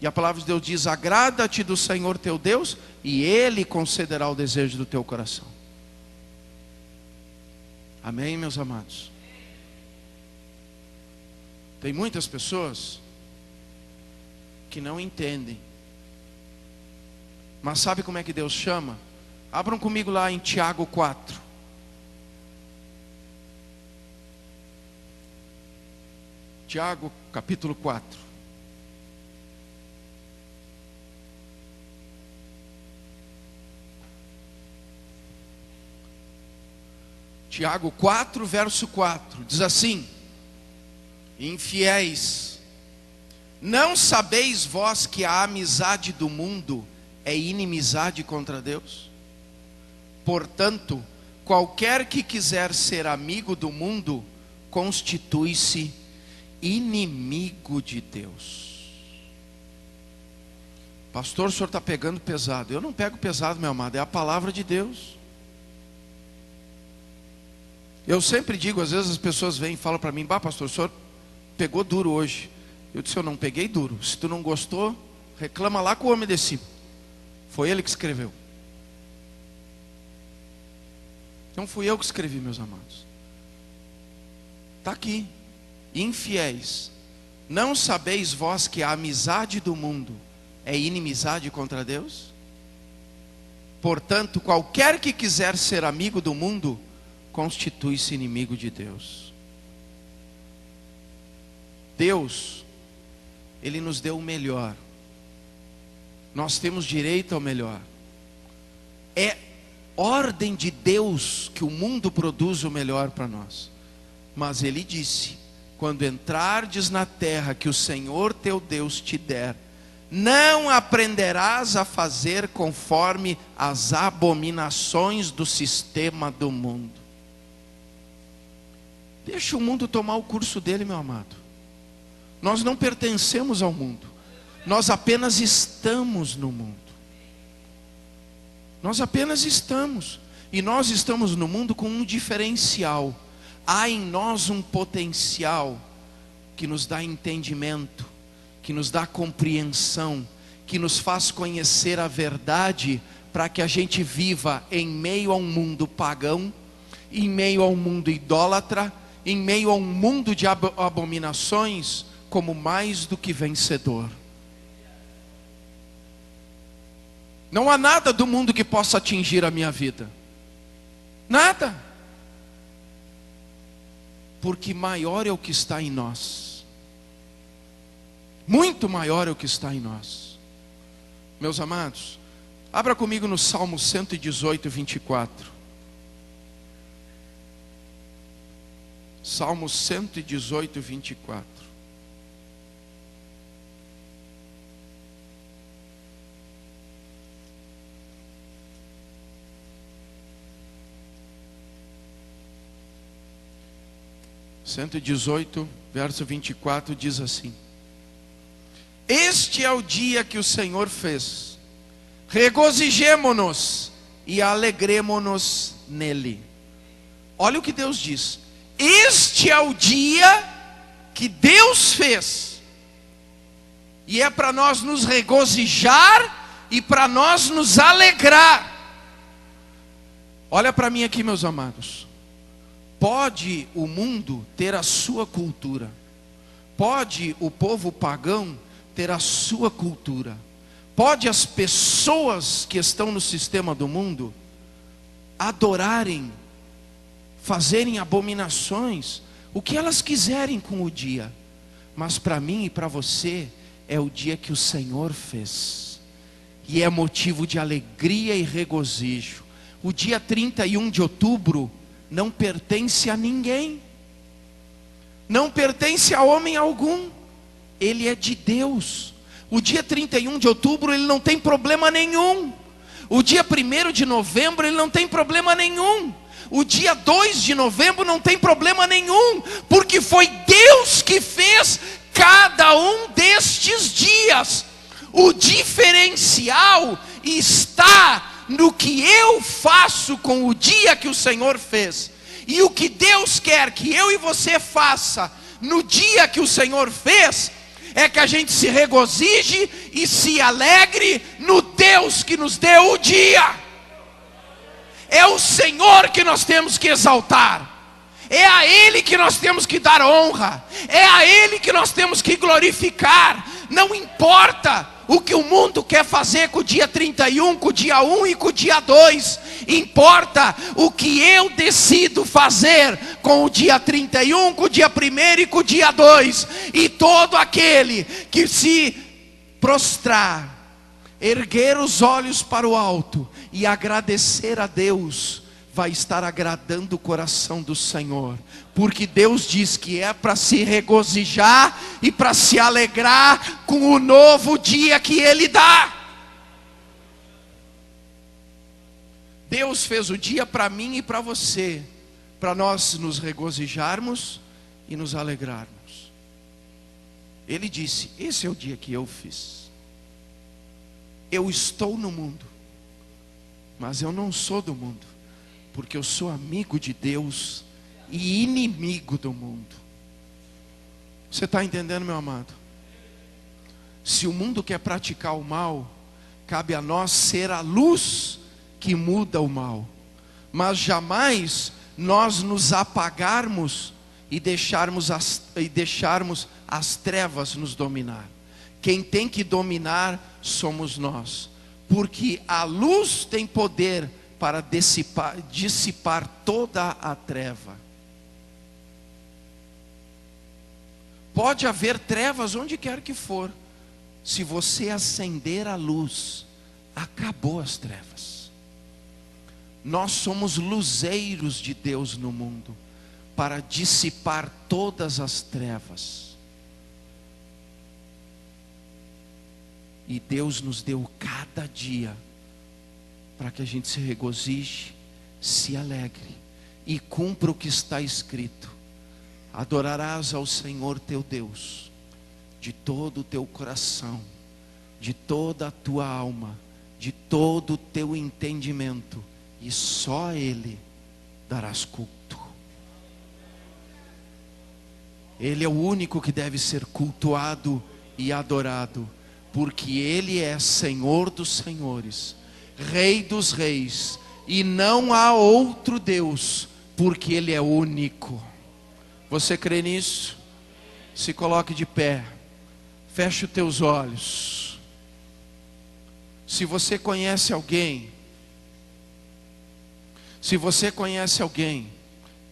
E a palavra de Deus diz: agrada-te do Senhor teu Deus, e Ele concederá o desejo do teu coração. Amém, meus amados? Tem muitas pessoas que não entendem. Mas sabe como é que Deus chama? Abram comigo lá em Tiago 4. Tiago capítulo 4. Tiago 4, verso 4, diz assim: infiéis, não sabeis vós que a amizade do mundo é inimizade contra Deus? Portanto, qualquer que quiser ser amigo do mundo, constitui-se inimigo de Deus. Pastor, o senhor está pegando pesado. Eu não pego pesado, meu amado, é a palavra de Deus. Eu sempre digo, às vezes as pessoas vêm e falam para mim: bah, pastor, o senhor pegou duro hoje. Eu disse: eu não peguei duro. Se tu não gostou, reclama lá com o homem de cima. Foi ele que escreveu. Não fui eu que escrevi, meus amados. Está aqui: infiéis, não sabeis vós que a amizade do mundo é inimizade contra Deus? Portanto, qualquer que quiser ser amigo do mundo, constitui-se inimigo de Deus. Deus, Ele nos deu o melhor. Nós temos direito ao melhor. É ordem de Deus que o mundo produza o melhor para nós. Mas Ele disse: quando entrardes na terra que o Senhor teu Deus te der, não aprenderás a fazer conforme as abominações do sistema do mundo. Deixa o mundo tomar o curso dele, meu amado. Nós não pertencemos ao mundo, nós apenas estamos no mundo. Nós apenas estamos, e nós estamos no mundo com um diferencial. Há em nós um potencial que nos dá entendimento, que nos dá compreensão, que nos faz conhecer a verdade, para que a gente viva em meio a um mundo pagão, em meio a um mundo idólatra, em meio a um mundo de abominações, como mais do que vencedor. Não há nada do mundo que possa atingir a minha vida. Nada. Porque maior é o que está em nós. Muito maior é o que está em nós. Meus amados, abra comigo no Salmo 118, 24. Salmo 118, 24. Cento e 18, verso 24 diz assim: este é o dia que o Senhor fez, regozijemo-nos e alegremo-nos nele. Olha o que Deus diz: este é o dia que Deus fez, e é para nós nos regozijar e para nós nos alegrar. Olha para mim aqui, meus amados. Pode o mundo ter a sua cultura, pode o povo pagão ter a sua cultura, pode as pessoas que estão no sistema do mundo adorarem, fazerem abominações, o que elas quiserem com o dia, mas para mim e para você é o dia que o Senhor fez, e é motivo de alegria e regozijo. O dia 31 de outubro não pertence a ninguém, não pertence a homem algum, ele é de Deus. O dia 31 de outubro ele não tem problema nenhum. O dia 1º de novembro ele não tem problema nenhum. O dia 2 de novembro não tem problema nenhum, porque foi Deus que fez cada um destes dias. O diferencial está no que eu faço com o dia que o Senhor fez. E o que Deus quer que eu e você faça no dia que o Senhor fez, é que a gente se regozije e se alegre no Deus que nos deu o dia. É o Senhor que nós temos que exaltar, é a Ele que nós temos que dar honra, é a Ele que nós temos que glorificar. Não importa o que o mundo quer fazer com o dia 31, com o dia 1 e com o dia 2. Importa o que eu decido fazer com o dia 31, com o dia 1º e com o dia 2. E todo aquele que se prostrar, erguer os olhos para o alto e agradecer a Deus, vai estar agradando o coração do Senhor. Porque Deus diz que é para se regozijar e para se alegrar com o novo dia que Ele dá. Deus fez o dia para mim e para você, para nós nos regozijarmos e nos alegrarmos. Ele disse: esse é o dia que eu fiz. Eu estou no mundo, mas eu não sou do mundo, porque eu sou amigo de Deus e inimigo do mundo. Você está entendendo, meu amado? Se o mundo quer praticar o mal, cabe a nós ser a luz que muda o mal, mas jamais nós nos apagarmos e deixarmos as trevas nos dominar. Quem tem que dominar somos nós, porque a luz tem poder para dissipar toda a treva. Pode haver trevas onde quer que for, se você acender a luz, acabou as trevas. Nós somos luzeiros de Deus no mundo, para dissipar todas as trevas. E Deus nos deu cada dia para que a gente se regozije, se alegre e cumpra o que está escrito: adorarás ao Senhor teu Deus de todo o teu coração, de toda a tua alma, de todo o teu entendimento, e só a Ele darás culto. Ele é o único que deve ser cultuado e adorado, porque Ele é Senhor dos senhores, Rei dos reis, e não há outro Deus, porque Ele é único. Você crê nisso? Se coloque de pé, feche os teus olhos. Se você conhece alguém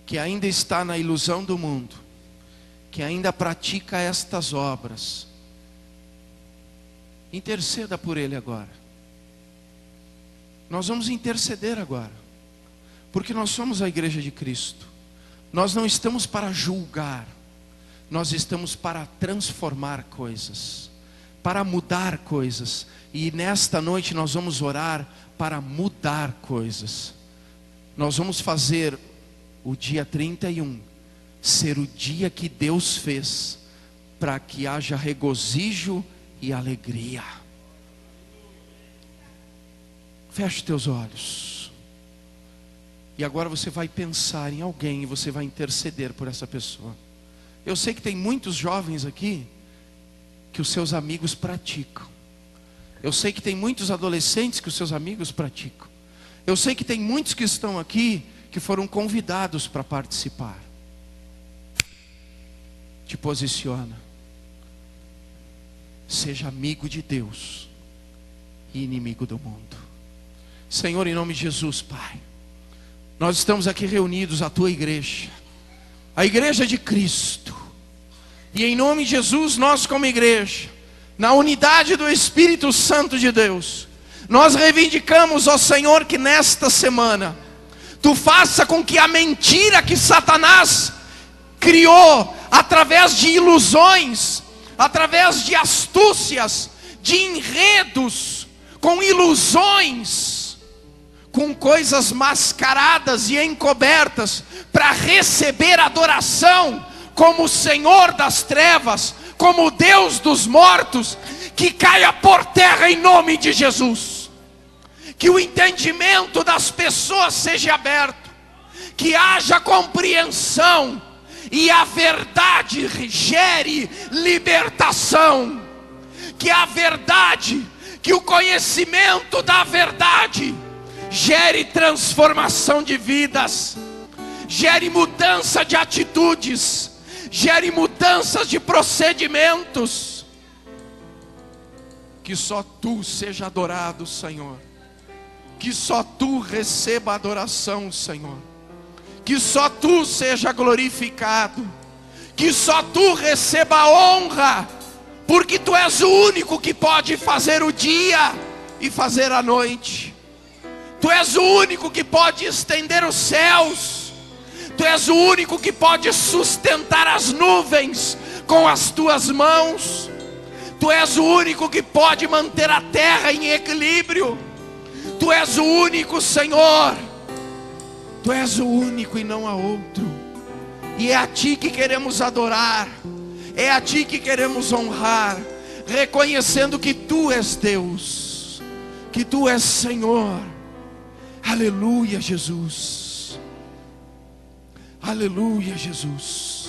que ainda está na ilusão do mundo, que ainda pratica estas obras, interceda por ele agora. Nós vamos interceder agora, porque nós somos a igreja de Cristo. Nós não estamos para julgar, nós estamos para transformar coisas, para mudar coisas. E nesta noite nós vamos orar para mudar coisas. Nós vamos fazer o dia 31 ser o dia que Deus fez, para que haja regozijo e alegria. Feche teus olhos. E agora você vai pensar em alguém e você vai interceder por essa pessoa. Eu sei que tem muitos jovens aqui que os seus amigos praticam. Eu sei que tem muitos adolescentes que os seus amigos praticam. Eu sei que tem muitos que estão aqui que foram convidados para participar. Te posiciona. Seja amigo de Deus e inimigo do mundo. Senhor, em nome de Jesus, Pai, nós estamos aqui reunidos, a Tua igreja, a igreja de Cristo. E em nome de Jesus, nós como igreja, na unidade do Espírito Santo de Deus, nós reivindicamos, ó Senhor, que nesta semana Tu faça com que a mentira que Satanás criou através de ilusões, através de astúcias, de enredos, com ilusões, com coisas mascaradas e encobertas, para receber adoração como o Senhor das trevas, como o Deus dos mortos, que caia por terra em nome de Jesus. Que o entendimento das pessoas seja aberto, que haja compreensão, e a verdade gere libertação. Que a verdade, que o conhecimento da verdade gere transformação de vidas, gere mudança de atitudes, gere mudanças de procedimentos. Que só Tu seja adorado, Senhor. Que só Tu receba adoração, Senhor. Que só Tu seja glorificado. Que só Tu receba honra, porque Tu és o único que pode fazer o dia e fazer a noite. Tu és o único que pode estender os céus. Tu és o único que pode sustentar as nuvens com as Tuas mãos. Tu és o único que pode manter a terra em equilíbrio. Tu és o único, Senhor. Tu és o único e não há outro. E é a Ti que queremos adorar, é a Ti que queremos honrar, reconhecendo que Tu és Deus, que Tu és Senhor. Aleluia, Jesus. Aleluia, Jesus.